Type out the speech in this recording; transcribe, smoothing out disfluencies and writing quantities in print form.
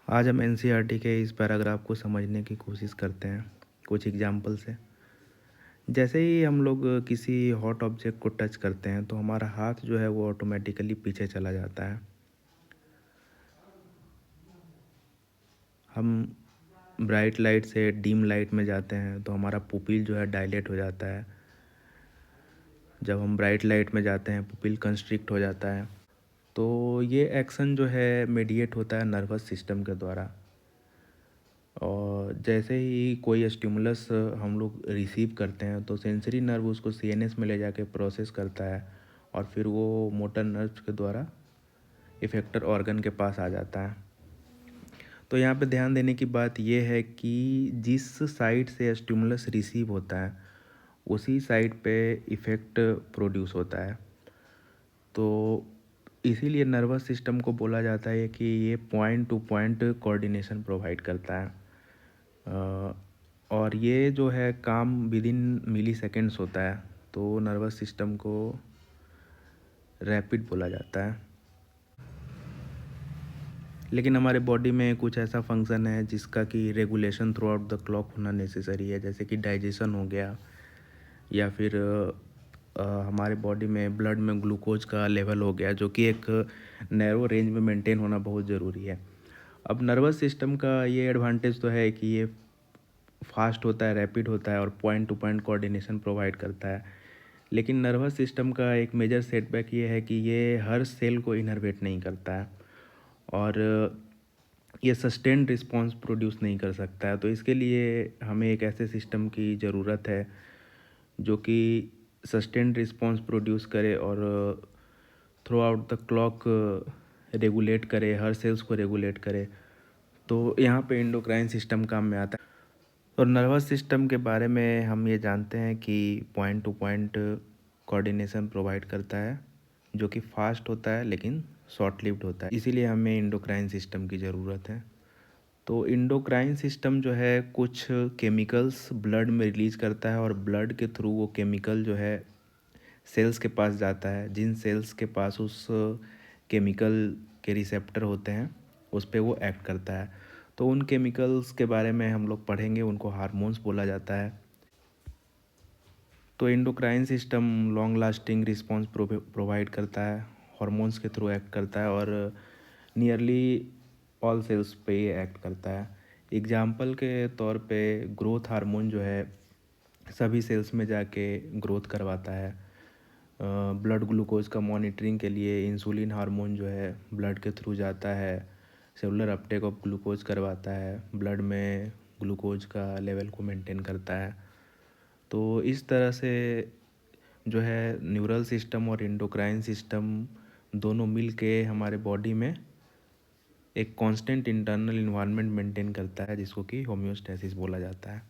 आज हम एनसीईआरटी के इस पैराग्राफ को समझने की कोशिश करते हैं कुछ एग्जाम्पल से। जैसे ही हम लोग किसी हॉट ऑब्जेक्ट को टच करते हैं तो हमारा हाथ जो है वो ऑटोमेटिकली पीछे चला जाता है। हम ब्राइट लाइट से डीम लाइट में जाते हैं तो हमारा पुपिल जो है डायलेट हो जाता है। जब हम ब्राइट लाइट में जाते हैं पुपिल कंस्ट्रिक्ट हो जाता है। तो ये एक्शन जो है मीडिएट होता है नर्वस सिस्टम के द्वारा। और जैसे ही कोई स्टिमुलस हम लोग रिसीव करते हैं तो सेंसरी नर्व उसको सीएनएस में ले जाके प्रोसेस करता है और फिर वो मोटर नर्व के द्वारा इफेक्टर ऑर्गन के पास आ जाता है। तो यहाँ पे ध्यान देने की बात ये है कि जिस साइड से स्टिमुलस रिसीव होता है उसी साइड पे इफ़ेक्ट प्रोड्यूस होता है। तो इसीलिए नर्वस सिस्टम को बोला जाता है कि ये point two point coordination provide करता है। और ये जो है काम विद इन मिली सेकेंड्स होता है। तो नर्वस सिस्टम को रैपिड बोला जाता है। लेकिन हमारे बॉडी में कुछ ऐसा फंक्शन है जिसका कि regulation through out the clock होना नेसेसरी है, जैसे कि डाइजेशन हो गया या फिर हमारे बॉडी में ब्लड में ग्लूकोज का लेवल हो गया, जो कि एक नैरो रेंज में मेंटेन होना बहुत ज़रूरी है। अब नर्वस सिस्टम का ये एडवांटेज तो है कि ये फास्ट होता है, रैपिड होता है और point two point coordination provide करता है। लेकिन नर्वस सिस्टम का एक मेजर सेटबैक ये है कि ये हर सेल को इनर्वेट नहीं करता है और ये सस्टेन्ड रिस्पॉन्स प्रोड्यूस नहीं कर सकता है। तो इसके लिए हमें एक ऐसे सिस्टम की ज़रूरत है जो कि सस्टेन्ड रिस्पॉन्स प्रोड्यूस करे और through out the clock regulate करे, हर सेल्स को रेगुलेट करे। तो यहाँ पे एंडोक्राइन सिस्टम काम में आता है। और नर्वस सिस्टम के बारे में हम ये जानते हैं कि point two point coordination provide करता है, जो कि फास्ट होता है लेकिन शॉर्ट लिव्ड होता है। इसीलिए हमें एंडोक्राइन सिस्टम की ज़रूरत है। तो एंडोक्राइन सिस्टम जो है कुछ केमिकल्स ब्लड में रिलीज करता है और ब्लड के थ्रू वो केमिकल जो है सेल्स के पास जाता है। जिन सेल्स के पास उस केमिकल के रिसेप्टर होते हैं उस पर वो एक्ट करता है। तो उन केमिकल्स के बारे में हम लोग पढ़ेंगे, उनको हार्मोन्स बोला जाता है। तो endocrine system long lasting response provide करता है, हार्मोन्स के थ्रू एक्ट करता है और नियरली ऑल सेल्स पे ये एक्ट करता है। एग्जाम्पल के तौर पे ग्रोथ हार्मोन जो है सभी सेल्स में जाके ग्रोथ करवाता है। ब्लड ग्लूकोज का मॉनिटरिंग के लिए इंसुलिन हार्मोन जो है ब्लड के थ्रू जाता है, सेलुलर अपटेक ऑफ ग्लूकोज करवाता है, ब्लड में ग्लूकोज का लेवल को मेंटेन करता है। तो इस तरह से जो है न्यूरल सिस्टम और एंडोक्राइन सिस्टम दोनों मिल के हमारे बॉडी में एक कांस्टेंट इंटरनल इन्वायरमेंट मेंटेन करता है, जिसको कि होम्योस्टैसिस बोला जाता है।